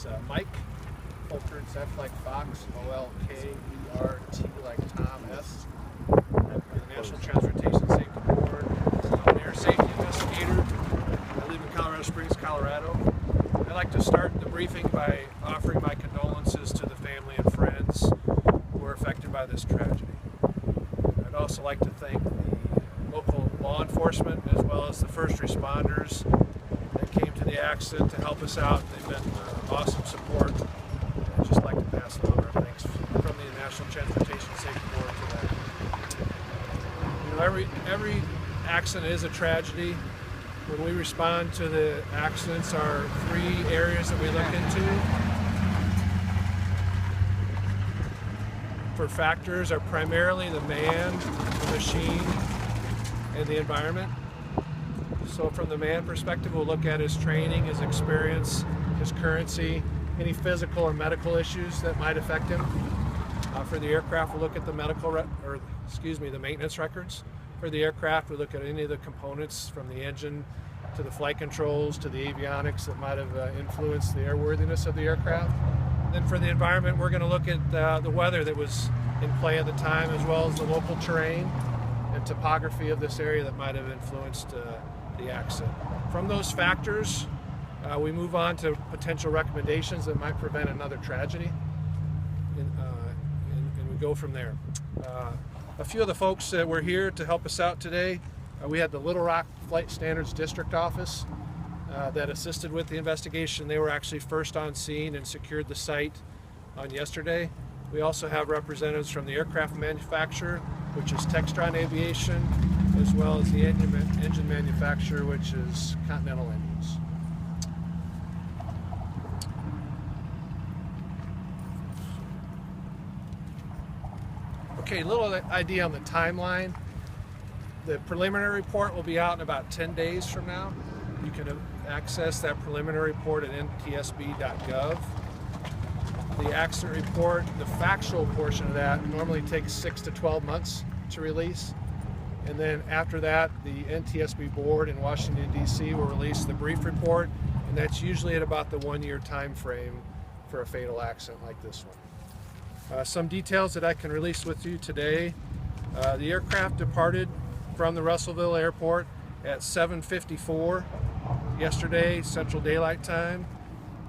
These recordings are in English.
is Mike Folkerts, F like Fox, O-L-K-E-R-T like Tom, S. I'm the National Transportation Safety Board. I'm an Air Safety Investigator. I live in Colorado Springs, Colorado. I'd like to start the briefing by offering my condolences to the family and friends who were affected by this tragedy. I'd also like to thank the local law enforcement as well as the first responders that came to the accident to help us out. They've been awesome support. I'd just like to pass along our thanks from the National Transportation Safety Board to that. You know, every accident is a tragedy. When we respond to the accidents, our three areas that we look into for factors are primarily the man, the machine, and the environment. So from the man perspective, we'll look at his training, his experience, his currency, any physical or medical issues that might affect him. For the aircraft, we'll look at the the maintenance records. For the aircraft, we look at any of the components from the engine to the flight controls to the avionics that might have influenced the airworthiness of the aircraft. And then for the environment, we're going to look at the weather that was in play at the time, as well as the local terrain and topography of this area that might have influenced the accident. From those factors, we move on to potential recommendations that might prevent another tragedy, and we go from there. A few of the folks that were here to help us out today, we had the Little Rock Flight Standards District Office that assisted with the investigation. They were actually first on scene and secured the site on yesterday. We also have representatives from the aircraft manufacturer, which is Textron Aviation, as well as the engine manufacturer, which is Continental Engines. Okay, a little idea on the timeline. The preliminary report will be out in about 10 days from now. You can access that preliminary report at ntsb.gov. The accident report, the factual portion of that, normally takes 6 to 12 months to release. And then after that, the NTSB board in Washington, D.C. will release the brief report, and that's usually at about the 1-year time frame for a fatal accident like this one. Some details that I can release with you today. The aircraft departed from the Russellville Airport at 7:54 yesterday, Central Daylight Time.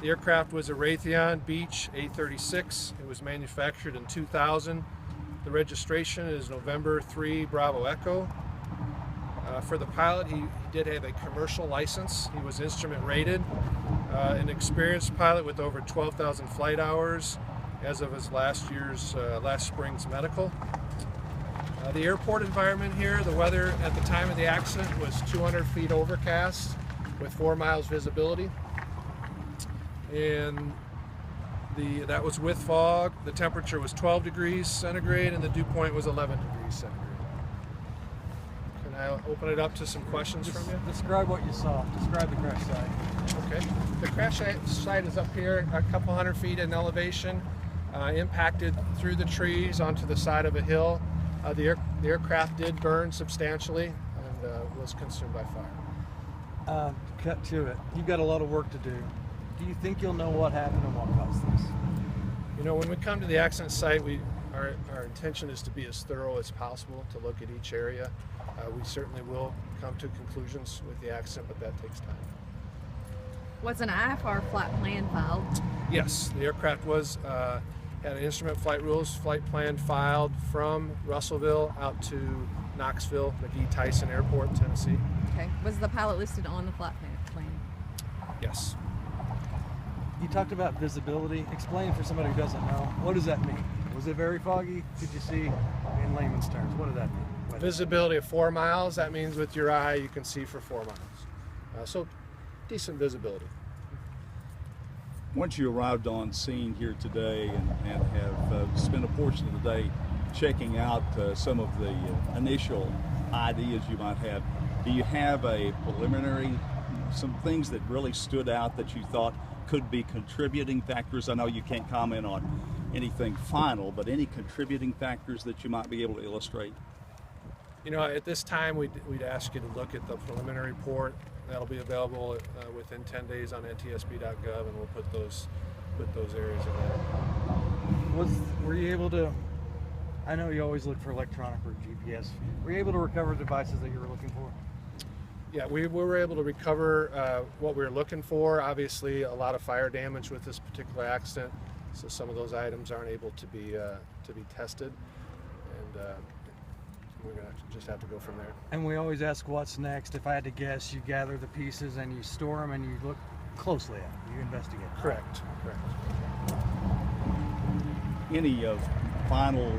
The aircraft was a Raytheon Beech A36. It was manufactured in 2000. The registration is November 3 Bravo Echo. For the pilot, he did have a commercial license. He was instrument rated, an experienced pilot with over 12,000 flight hours as of his last spring's medical. The airport environment here, the weather at the time of the accident was 200 feet overcast with 4 miles visibility. And that was with fog. The temperature was 12 degrees centigrade and the dew point was 11 degrees centigrade. Can I open it up to some questions from you? Describe what you saw. Describe the crash site. Okay. The crash site is up here a couple hundred feet in elevation, impacted through the trees onto the side of a hill. The aircraft did burn substantially and was consumed by fire. Cut to it. You've got a lot of work to do. Do you think you'll know what happened and what caused this? You know, when we come to the accident site, our intention is to be as thorough as possible to look at each area. We certainly will come to conclusions with the accident, but that takes time. Was an IFR flight plan filed? Yes, the aircraft had an instrument flight rules flight plan filed from Russellville out to Knoxville, McGee-Tyson Airport in Tennessee. Okay. Was the pilot listed on the flight plan? Yes. You talked about visibility. Explain for somebody who doesn't know. What does that mean? Was it very foggy? Could you see, in layman's terms, what did that mean? Visibility of 4 miles, that means with your eye you can see for 4 miles. So decent visibility. Once you arrived on scene here today and have spent a portion of the day checking out some of the initial ideas you might have, do you have a preliminary, some things that really stood out that you thought could be contributing factors? I know you can't comment on anything final, but any contributing factors that you might be able to illustrate? You know, at this time, we'd ask you to look at the preliminary report. That'll be available within 10 days on ntsb.gov, and we'll put those put those areas in there. Were you able to? I know you always look for electronic or GPS. Were you able to recover devices that you were looking for? Yeah, we were able to recover what we were looking for. Obviously, a lot of fire damage with this particular accident, so some of those items aren't able to be tested, and we're gonna just have to go from there. And we always ask what's next. If I had to guess, you gather the pieces and you store them and you look closely at them. You investigate. Correct. Any final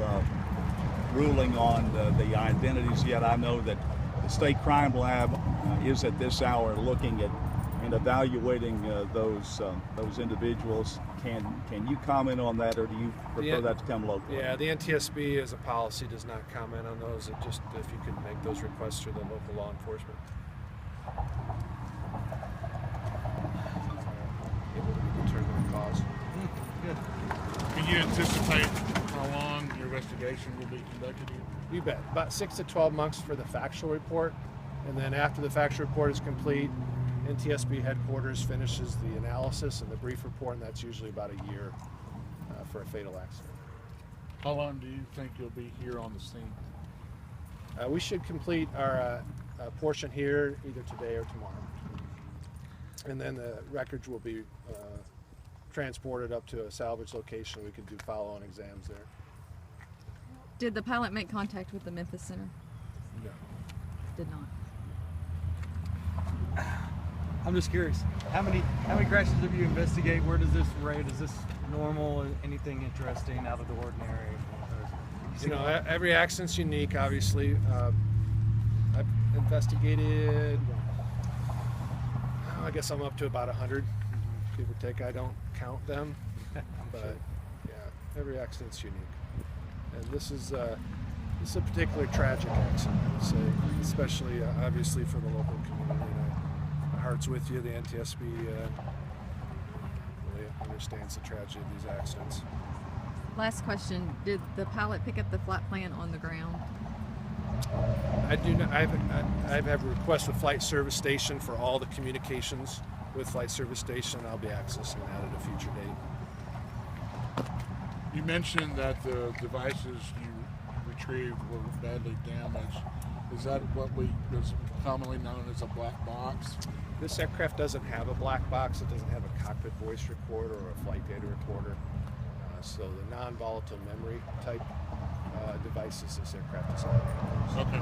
ruling on the identities yet? I know that the State Crime Lab is at this hour looking at and evaluating those individuals. Can you comment on that, or do you prefer that to come locally? Yeah, the NTSB as a policy does not comment on those. It just, if you could make those requests through the local law enforcement. Able to determine the cause. Good. Can you anticipate how long your investigation will be conducted here? You bet. About 6 to 12 months for the factual report, and then after the factual report is complete, NTSB headquarters finishes the analysis and the brief report, and that's usually about a year for a fatal accident. How long do you think you'll be here on the scene? We should complete our portion here either today or tomorrow, and then the records will be transported up to a salvage location. We can do follow-on exams there. Did the pilot make contact with the Memphis Center? No. Did not. I'm just curious. How many crashes have you investigated? Where does this rate? Is this normal? Anything interesting out of the ordinary? You know, every accident's unique, obviously. I've investigated, I guess I'm up to about 100, give or take. I don't count them, but yeah, every accident's unique. And this is a particularly tragic accident, I would say, especially obviously for the local community. My heart's with you. The NTSB really understands the tragedy of these accidents. Last question. Did the pilot pick up the flight plan on the ground? I do not. I have a request with Flight Service Station for all the communications with Flight Service Station. I'll be accessing that at a future date. You mentioned that the devices you retrieved were badly damaged. Is that what is commonly known as a black box? This aircraft doesn't have a black box. It doesn't have a cockpit voice recorder or a flight data recorder. So the non-volatile memory type devices this aircraft is having. Okay.